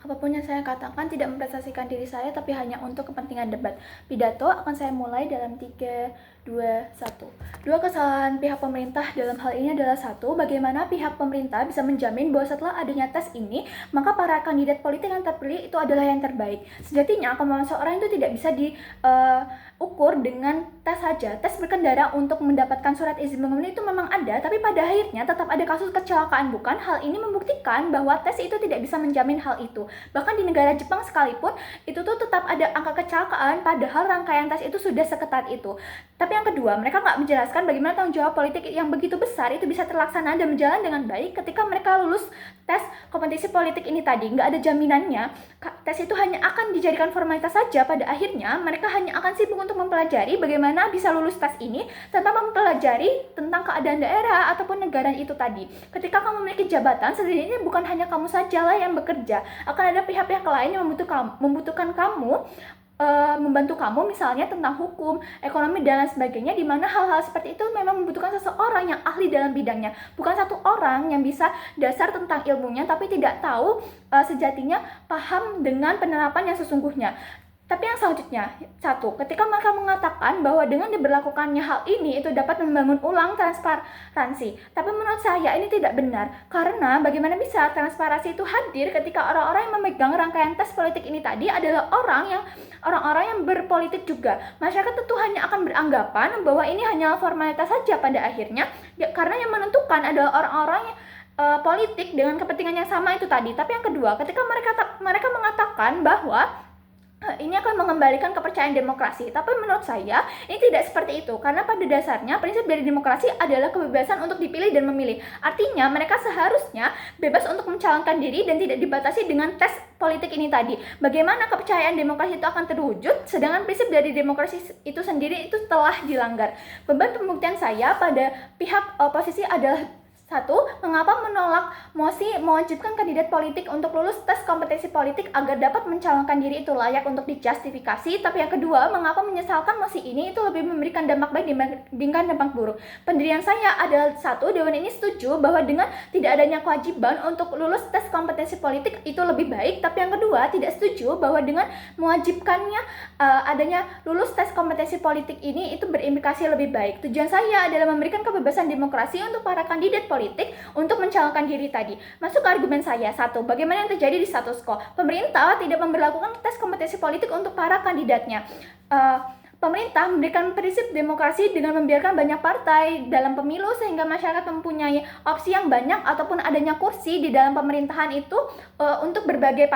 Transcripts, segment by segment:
Apapun yang saya katakan tidak memprestasikan diri saya, tapi hanya untuk kepentingan debat. Pidato akan saya mulai dalam 3, 2, 1. Dua kesalahan pihak pemerintah dalam hal ini adalah: satu, bagaimana pihak pemerintah bisa menjamin bahwa setelah adanya tes ini, maka para kandidat politik yang terpilih itu adalah yang terbaik. Sejatinya, kemampuan seorang itu tidak bisa diukur dengan tes saja. Tes berkendara untuk mendapatkan surat izin mengemudi itu memang ada, tapi pada akhirnya tetap ada kasus kecelakaan, bukan? Hal ini membuktikan bahwa tes itu tidak bisa menjamin hal itu. Bahkan di negara Jepang sekalipun, itu tuh tetap ada angka kecelakaan, padahal rangkaian tes itu sudah seketat itu. Tapi yang kedua, mereka nggak menjelaskan bagaimana tanggung jawab politik yang begitu besar itu bisa terlaksana dan berjalan dengan baik ketika mereka lulus tes kompetisi politik ini tadi. Nggak ada jaminannya, tes itu hanya akan dijadikan formalitas saja. Pada akhirnya, mereka hanya akan sibuk untuk mempelajari bagaimana bisa lulus tes ini tanpa mempelajari tentang keadaan daerah ataupun negara itu tadi. Ketika kamu memiliki jabatan, sebenarnya bukan hanya kamu sajalah yang bekerja, akan ada pihak-pihak lain yang membutuhkan kamu, membantu kamu, misalnya tentang hukum, ekonomi, dan lain sebagainya, di mana hal-hal seperti itu memang membutuhkan seseorang yang ahli dalam bidangnya, bukan satu orang yang bisa dasar tentang ilmunya tapi tidak tahu sejatinya paham dengan penerapan yang sesungguhnya. Tapi yang selanjutnya, satu, ketika mereka mengatakan bahwa dengan diberlakukannya hal ini itu dapat membangun ulang transparansi. Tapi menurut saya ini tidak benar, karena bagaimana bisa transparansi itu hadir ketika orang-orang yang memegang rangkaian tes politik ini tadi adalah orang-orang yang berpolitik juga. Masyarakat tentu hanya akan beranggapan bahwa ini hanya formalitas saja pada akhirnya, karena yang menentukan adalah orang-orang yang politik dengan kepentingan yang sama itu tadi. Tapi yang kedua, ketika mereka mengatakan bahwa ini akan mengembalikan kepercayaan demokrasi. Tapi menurut saya ini tidak seperti itu, karena pada dasarnya prinsip dari demokrasi adalah kebebasan untuk dipilih dan memilih. Artinya mereka seharusnya bebas untuk mencalonkan diri dan tidak dibatasi dengan tes politik ini tadi. Bagaimana kepercayaan demokrasi itu akan terwujud sedangkan prinsip dari demokrasi itu sendiri itu telah dilanggar? Beban pembuktian saya pada pihak oposisi adalah: satu, mengapa menolak mosi mewajibkan kandidat politik untuk lulus tes kompetensi politik agar dapat mencalonkan diri itu layak untuk dijustifikasi. Tapi yang kedua, mengapa menyesalkan mosi ini itu lebih memberikan dampak baik dibandingkan dampak buruk? Pendirian saya adalah: satu, Dewan ini setuju bahwa dengan tidak adanya kewajiban untuk lulus tes kompetensi politik itu lebih baik. Tapi yang kedua, tidak setuju bahwa dengan mewajibkannya adanya lulus tes kompetensi politik ini itu berimplikasi lebih baik. Tujuan saya adalah memberikan kebebasan demokrasi untuk para kandidat politik untuk mencalonkan diri tadi. Masuk ke argumen saya. Satu, bagaimana yang terjadi di status quo? Pemerintah tidak memberlakukan tes kompetensi politik untuk para kandidatnya. Pemerintah memberikan prinsip demokrasi dengan membiarkan banyak partai dalam pemilu sehingga masyarakat mempunyai opsi yang banyak ataupun adanya kursi di dalam pemerintahan itu untuk berbagai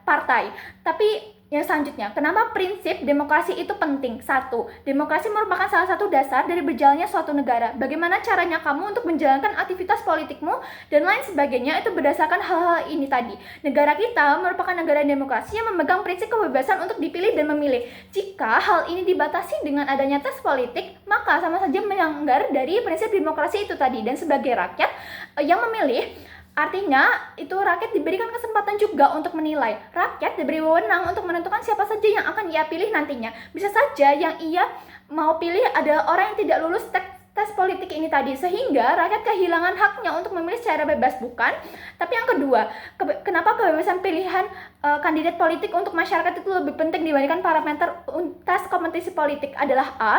partai. Tapi yang selanjutnya, kenapa prinsip demokrasi itu penting? Satu, demokrasi merupakan salah satu dasar dari berjalannya suatu negara. Bagaimana caranya kamu untuk menjalankan aktivitas politikmu dan lain sebagainya itu berdasarkan hal-hal ini tadi. Negara kita merupakan negara demokrasi yang memegang prinsip kebebasan untuk dipilih dan memilih. Jika hal ini dibatasi dengan adanya tes politik, maka sama saja melanggar dari prinsip demokrasi itu tadi. Dan sebagai rakyat yang memilih, artinya itu rakyat diberikan kesempatan juga untuk menilai. Rakyat diberi wewenang untuk menentukan siapa saja yang akan ia pilih nantinya. Bisa saja yang ia mau pilih adalah orang yang tidak lulus tes politik ini tadi, sehingga rakyat kehilangan haknya untuk memilih secara bebas, bukan? Tapi yang kedua, kenapa kebebasan pilihan kandidat politik untuk masyarakat itu lebih penting dibandingkan parameter tes kompetisi politik adalah: A,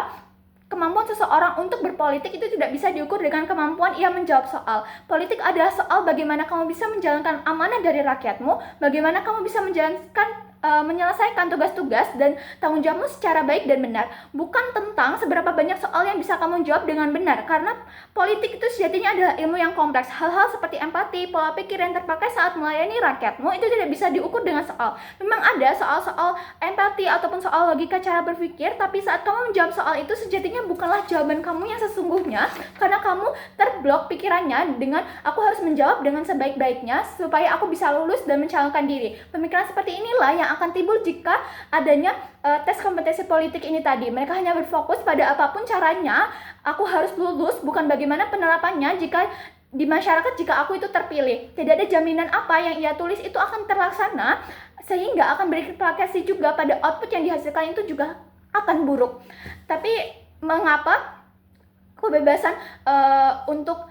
kemampuan seseorang untuk berpolitik itu tidak bisa diukur dengan kemampuan ia menjawab soal. Politik adalah soal bagaimana kamu bisa menjalankan amanah dari rakyatmu, bagaimana kamu bisa menyelesaikan tugas-tugas dan tanggung jawabmu secara baik dan benar, bukan tentang seberapa banyak soal yang bisa kamu jawab dengan benar. Karena politik itu sejatinya adalah ilmu yang kompleks. Hal-hal seperti empati, pola pikir yang terpakai saat melayani rakyatmu itu tidak bisa diukur dengan soal. Memang ada soal-soal empati ataupun soal logika cara berpikir, tapi saat kamu menjawab soal itu sejatinya bukanlah jawaban kamu yang sesungguhnya, karena kamu terblok pikirannya dengan aku harus menjawab dengan sebaik-baiknya supaya aku bisa lulus dan mencalonkan diri. Pemikiran seperti inilah yang akan timbul jika adanya tes kompetensi politik ini tadi. Mereka hanya berfokus pada apapun caranya aku harus lulus, bukan bagaimana penerapannya jika di masyarakat jika aku itu terpilih. Tidak ada jaminan apa yang ia tulis itu akan terlaksana, sehingga akan berimplikasi juga pada output yang dihasilkan itu juga akan buruk. Tapi mengapa kebebasan untuk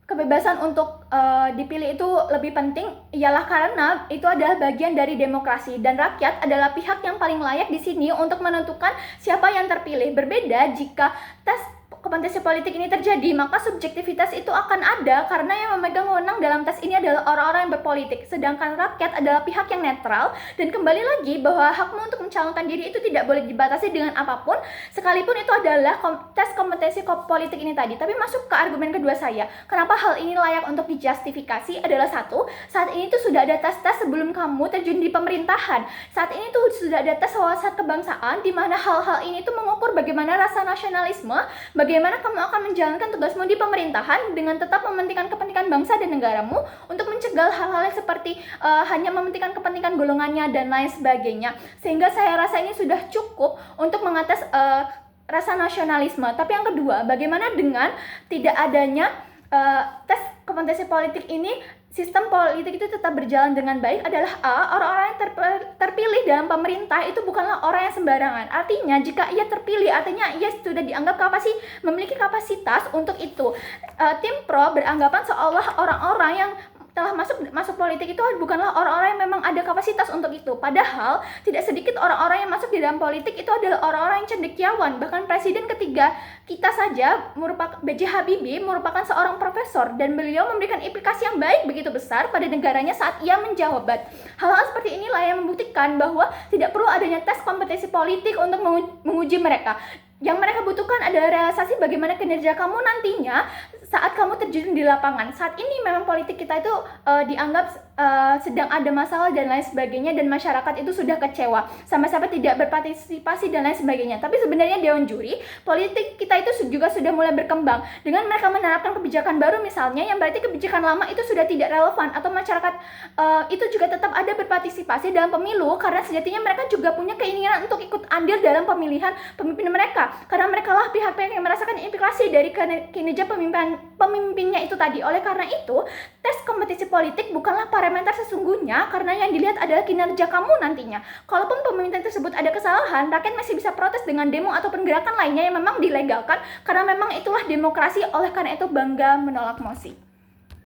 kebebasan untuk dipilih itu lebih penting ialah karena itu adalah bagian dari demokrasi dan rakyat adalah pihak yang paling layak di sini untuk menentukan siapa yang terpilih. Berbeda jika tes kompetensi politik ini terjadi, maka subjektivitas itu akan ada karena yang memegang wewenang dalam tes ini adalah orang-orang yang berpolitik, sedangkan rakyat adalah pihak yang netral. Dan kembali lagi bahwa hakmu untuk mencalonkan diri itu tidak boleh dibatasi dengan apapun, sekalipun itu adalah tes kompetensi politik ini tadi. Tapi masuk ke argumen kedua saya, kenapa hal ini layak untuk dijustifikasi adalah satu, saat ini tuh sudah ada tes-tes sebelum kamu terjun di pemerintahan. Saat ini tuh sudah ada tes wawasan kebangsaan, di mana hal-hal ini tuh mengukur bagaimana rasa nasionalisme, bagaimana kamu akan menjalankan tugasmu di pemerintahan dengan tetap mementingkan kepentingan bangsa dan negaramu untuk mencegah hal-hal yang seperti hanya mementingkan kepentingan golongannya dan lain sebagainya. Sehingga saya rasa ini sudah cukup untuk mengatas rasa nasionalisme. Tapi yang kedua, bagaimana dengan tidak adanya tes kompetensi politik ini? Sistem politik itu tetap berjalan dengan baik adalah orang-orang yang terpilih dalam pemerintah itu bukanlah orang yang sembarangan. Artinya jika ia terpilih, artinya ia sudah dianggap memiliki kapasitas untuk itu. Tim pro beranggapan seolah orang-orang yang telah masuk politik itu bukanlah orang-orang yang memang ada kapasitas untuk itu. Padahal tidak sedikit orang-orang yang masuk di dalam politik itu adalah orang-orang yang cendekiawan. Bahkan presiden ketiga kita saja merupakan B.J. Habibie merupakan seorang profesor dan beliau memberikan implikasi yang baik begitu besar pada negaranya saat ia menjabat. Hal-hal seperti inilah yang membuktikan bahwa tidak perlu adanya tes kompetensi politik untuk menguji mereka. Yang mereka butuhkan adalah realisasi bagaimana kinerja kamu nantinya saat kamu terjun di lapangan. Saat ini memang politik kita itu dianggap sedang ada masalah dan lain sebagainya, dan masyarakat itu sudah kecewa, sama-sama tidak berpartisipasi dan lain sebagainya. Tapi sebenarnya Dewan Juri, politik kita itu juga sudah mulai berkembang dengan mereka menerapkan kebijakan baru misalnya, yang berarti kebijakan lama itu sudah tidak relevan, atau masyarakat itu juga tetap ada berpartisipasi dalam pemilu karena sejatinya mereka juga punya keinginan untuk ikut andil dalam pemilihan pemimpin mereka, karena mereka lah pihak-pihak yang merasakan implikasi dari kinerja pemimpinnya itu tadi. Oleh karena itu, tes kompetisi politik bukanlah parameter sesungguhnya, karena yang dilihat adalah kinerja kamu nantinya. Kalaupun pemerintahan tersebut ada kesalahan, rakyat masih bisa protes dengan demo ataupun gerakan lainnya yang memang dilegalkan, karena memang itulah demokrasi. Oleh karena itu bangga menolak mosi.